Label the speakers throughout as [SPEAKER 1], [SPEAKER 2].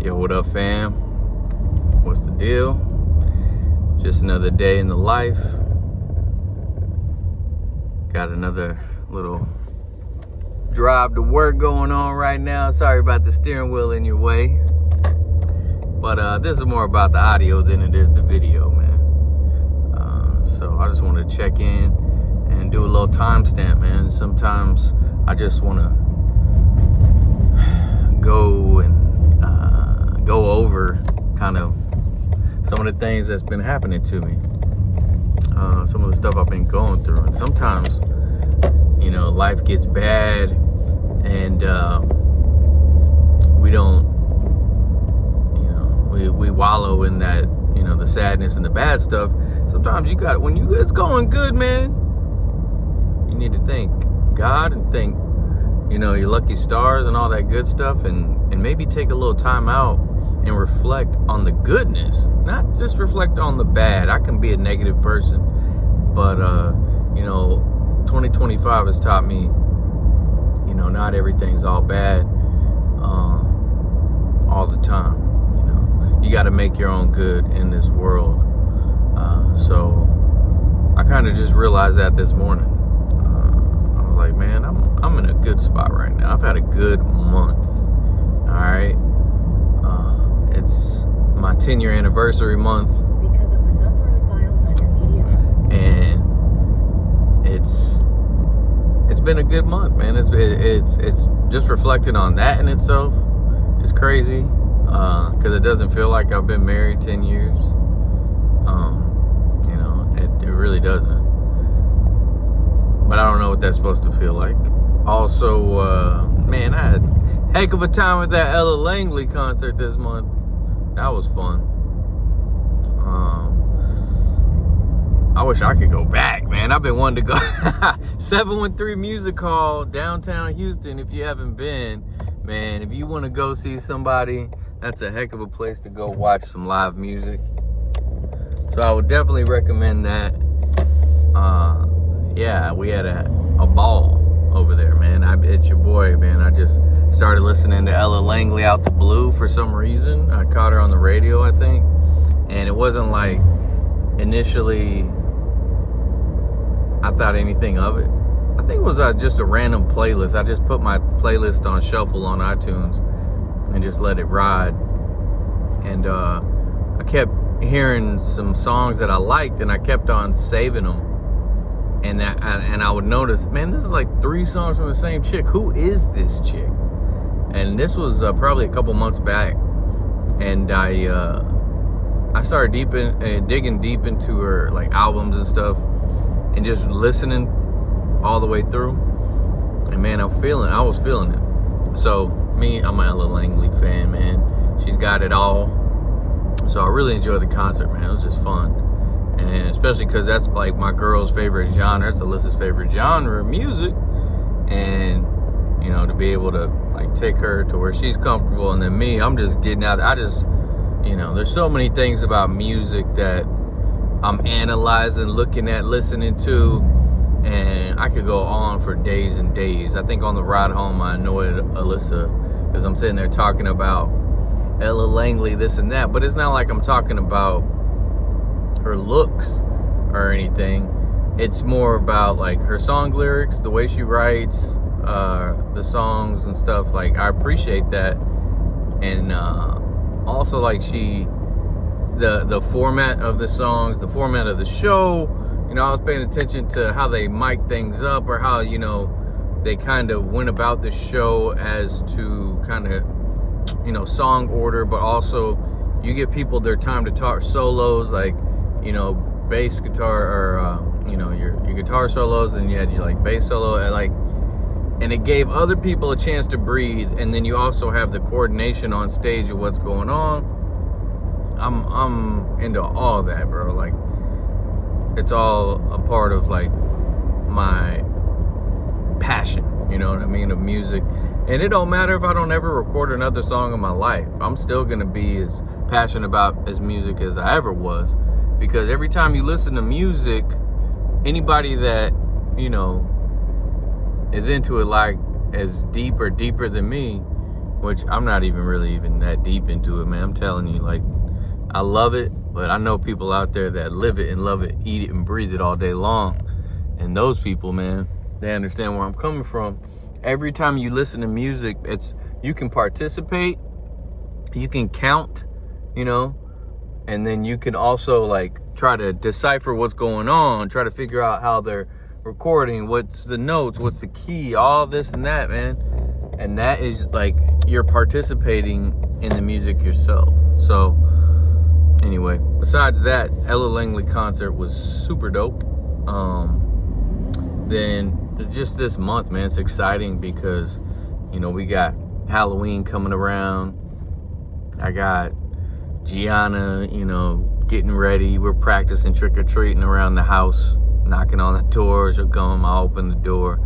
[SPEAKER 1] Yo, what up, fam? What's the deal? Just another day in the life. Got another little drive to work going on right now. Sorry about the steering wheel in your way. But this is more about the audio than it is the video, man. So I just want to check in and do a little timestamp, man. Sometimes I just want to go and go over kind of some of the things that's been happening to me, some of the stuff I've been going through. And sometimes, you know, life gets bad and we don't, you know, we wallow in that, you know, the sadness and the bad stuff. Sometimes you got, when it's going good, man, you need to thank God and thank, you know, your lucky stars and all that good stuff, and maybe take a little time out and reflect on the goodness, not just reflect on the bad. I can be a negative person, but you know, 2025 has taught me, you know, not everything's all bad all the time. You know, you got to make your own good in this world. So I kind of just realized that this morning. I was like, man, I'm in a good spot right now. I've had a good month. All right. It's my 10-year anniversary month.
[SPEAKER 2] Because of the number of files on your media.
[SPEAKER 1] And it's been a good month, man. It's just reflecting on that in itself is crazy. Because it doesn't feel like I've been married 10 years. You know, it really doesn't. But I don't know what that's supposed to feel like. Also, man, I had a heck of a time at that Ella Langley concert this month. That was fun. I wish I could go back, man. I've been wanting to go. 713 Music Hall, downtown Houston. If you haven't been, man, if you want to go see somebody, that's a heck of a place to go watch some live music. So I would definitely recommend that. Yeah, we had a ball over there, man. It's your boy, man. I just started listening to Ella Langley out the blue for some reason. I caught her on the radio, I think. And it wasn't like initially I thought anything of it. I think it was just a random playlist. I just put my playlist on shuffle on iTunes and just let it ride. And I kept hearing some songs that I liked, and I kept on saving them. And I would notice, man, this is like 3 songs from the same chick. Who is this chick? And this was probably a couple months back. And I started digging deep into her like albums and stuff, and just listening all the way through. And man, I was feeling it. So I'm an Ella Langley fan, man. She's got it all. So I really enjoyed the concert, man. It was just fun. And especially because that's like my girl's favorite genre. It's Alyssa's favorite genre of music. And, you know, to be able to like take her to where she's comfortable, and then me, I'm just getting out. You know, there's so many things about music that I'm analyzing, looking at, listening to, and I could go on for days and days. I think on the ride home, I annoyed Alyssa because I'm sitting there talking about Ella Langley, this and that, but it's not like I'm talking about her looks or anything. It's more about like her song lyrics, the way she writes the songs and stuff. Like, I appreciate that. And also like the format of the songs, the format of the show, you know, I was paying attention to how they mic things up, or how, you know, they kind of went about the show as to kind of, you know, song order, but also you give people their time to talk solos, like, you know, bass guitar, or you know, your guitar solos, and you had your like bass solo, and it gave other people a chance to breathe. And then you also have the coordination on stage of what's going on. I'm into all of that, bro. Like, it's all a part of like my passion, you know what I mean, of music. And it don't matter if I don't ever record another song in my life. I'm still gonna be as passionate about as music as I ever was, because every time you listen to music, anybody that, you know, is into it like as deep or deeper than me, which I'm not even that deep into it, man. I'm telling you, like, I love it, but I know people out there that live it and love it, eat it and breathe it all day long. And those people, man, they understand where I'm coming from. Every time you listen to music, you can participate, you can count, you know, and then you can also like try to decipher what's going on, try to figure out how they're recording, what's the notes, what's the key, all this and that, man. And that is like you're participating in the music yourself. So anyway, besides that, Ella Langley concert was super dope. Then just this month, man, it's exciting because, you know, we got Halloween coming around. I got Gianna, you know, getting ready. We're practicing trick-or-treating around the house, knocking on the door. She'll come, I'll open the door,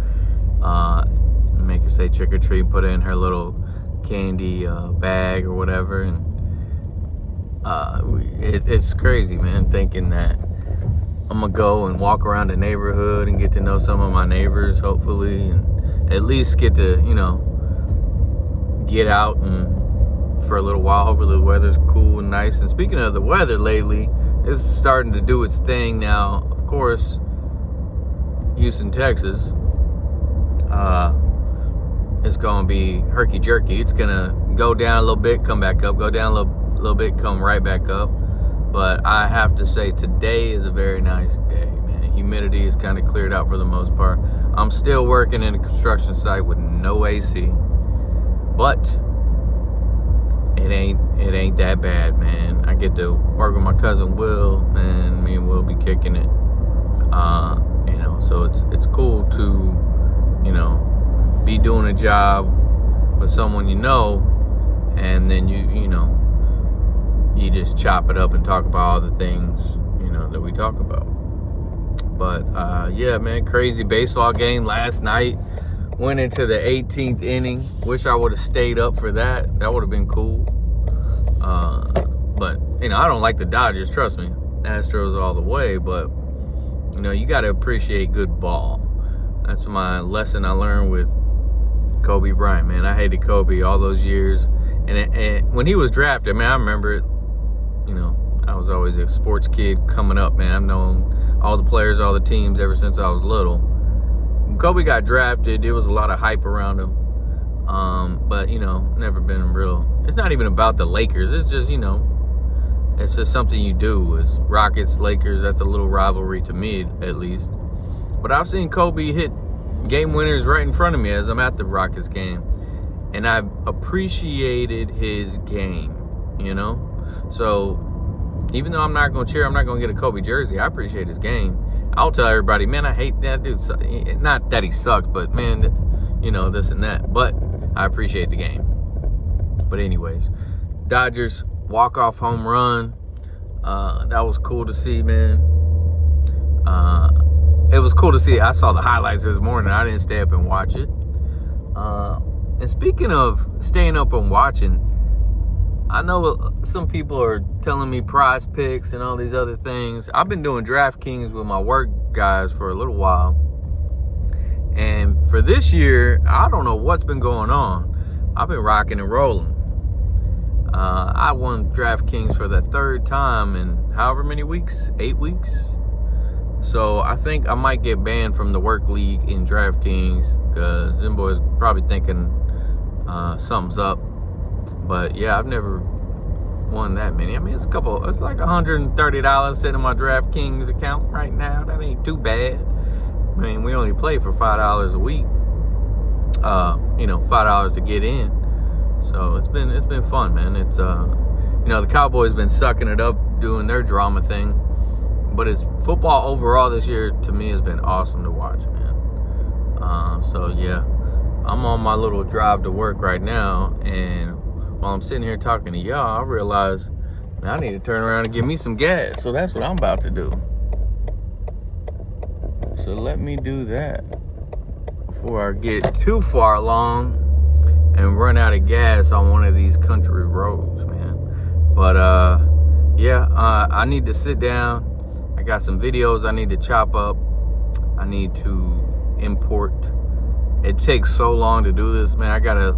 [SPEAKER 1] make her say trick-or-treat, put it in her little candy bag or whatever. And it's crazy, man, thinking that I'm gonna go and walk around the neighborhood and get to know some of my neighbors, hopefully, and at least get to, you know, get out and for a little while. Hopefully the weather's cool and nice. And speaking of the weather lately, it's starting to do its thing now. Of course, Houston, Texas, it's gonna be herky-jerky. It's gonna go down a little bit, come back up, go down a little bit, come right back up. But I have to say, today is a very nice day, man. Humidity is kind of cleared out for the most part. I'm still working in a construction site with no AC, but it ain't that bad, man. I get to work with my cousin Will, and me and Will be kicking it. You know, so it's cool to, you know, be doing a job with someone you know, and then you know, you just chop it up and talk about all the things, you know, that we talk about. But yeah, man, crazy baseball game last night. Went into the 18th inning. Wish I would have stayed up for that. That would have been cool. But, you know, I don't like the Dodgers, trust me. Astros all the way, but, you know, you got to appreciate good ball. That's my lesson I learned with Kobe Bryant, man. I hated Kobe all those years. And when he was drafted, man, I remember it. You know, I was always a sports kid coming up, man. I've known all the players, all the teams ever since I was little. When Kobe got drafted, there was a lot of hype around him. But, you know, never been real. It's not even about the Lakers. It's just, you know, it's just something you do. It's Rockets, Lakers. That's a little rivalry to me, at least. But I've seen Kobe hit game winners right in front of me as I'm at the Rockets game. And I've appreciated his game, you know? So, even though I'm not going to cheer, I'm not going to get a Kobe jersey, I appreciate his game. I'll tell everybody, man, I hate that dude. Not that he sucks, but, man, you know, this and that. But I appreciate the game. But anyways, Dodgers walk-off home run. That was cool to see, man. It was cool to see. I saw the highlights this morning. I didn't stay up and watch it. And speaking of staying up and watching, I know some people are telling me prize picks and all these other things. I've been doing DraftKings with my work guys for a little while. And for this year, I don't know what's been going on. I've been rocking and rolling. I won DraftKings for the third time in however many weeks? 8 weeks? So I think I might get banned from the work league in DraftKings because them boys probably thinking something's up. But yeah, I've never won that many. I mean, it's like $130 sitting in my DraftKings account right now. That ain't too bad. I mean, we only play for $5 a week. You know, $5 to get in. So it's been fun, man. It's you know, the Cowboys been sucking it up, doing their drama thing. But it's football overall this year to me has been awesome to watch, man. So yeah, I'm on my little drive to work right now, and while I'm sitting here talking to y'all, I realize, man, I need to turn around and get me some gas. So that's what I'm about to do. So let me do that before I get too far along and run out of gas on one of these country roads, man. But yeah, I need to sit down. I got some videos I need to chop up. I need to import. It takes so long to do this, man. I gotta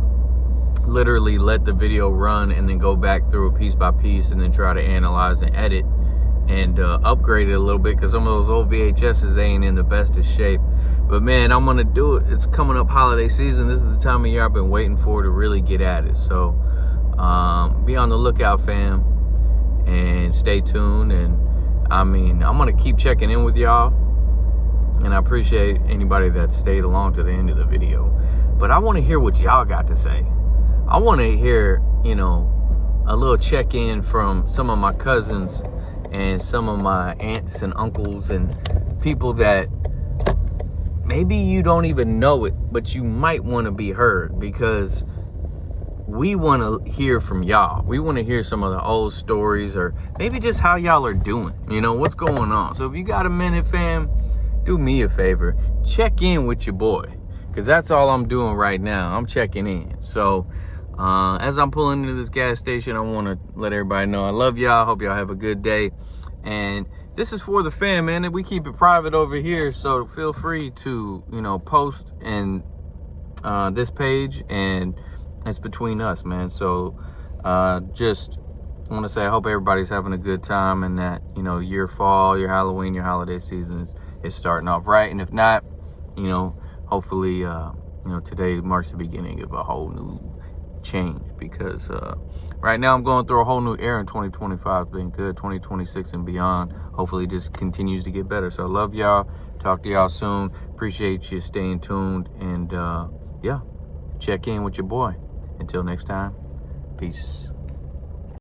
[SPEAKER 1] literally let the video run and then go back through it piece by piece and then try to analyze and edit and upgrade it a little bit, because some of those old VHSs, they ain't in the best of shape. But man, I'm gonna do it. It's coming up holiday season. This is the time of year I've been waiting for to really get at it. So be on the lookout, fam, and stay tuned. And I mean, I'm gonna keep checking in with y'all, and I appreciate anybody that stayed along to the end of the video. But I want to hear what y'all got to say. I want to hear, you know, a little check-in from some of my cousins and some of my aunts and uncles and people that maybe you don't even know it, but you might want to be heard, because we want to hear from y'all. We want to hear some of the old stories, or maybe just how y'all are doing, you know, what's going on. So if you got a minute, fam, do me a favor, check in with your boy, because that's all I'm doing right now. I'm checking in. So as I'm pulling into this gas station, I want to let everybody know I love y'all. Hope y'all have a good day. And this is for the fam, man. And we keep it private over here, so feel free to, you know, post and this page, and it's between us, man. So just want to say I hope everybody's having a good time, and that, you know, your fall, your Halloween, your holiday season is starting off right. And if not, you know, hopefully you know, today marks the beginning of a whole new change, because right now I'm going through a whole new era, in 2025 has been good. 2026 and beyond, hopefully it just continues to get better. So I love y'all. Talk to y'all soon. Appreciate you staying tuned, and yeah, check in with your boy. Until next time, peace.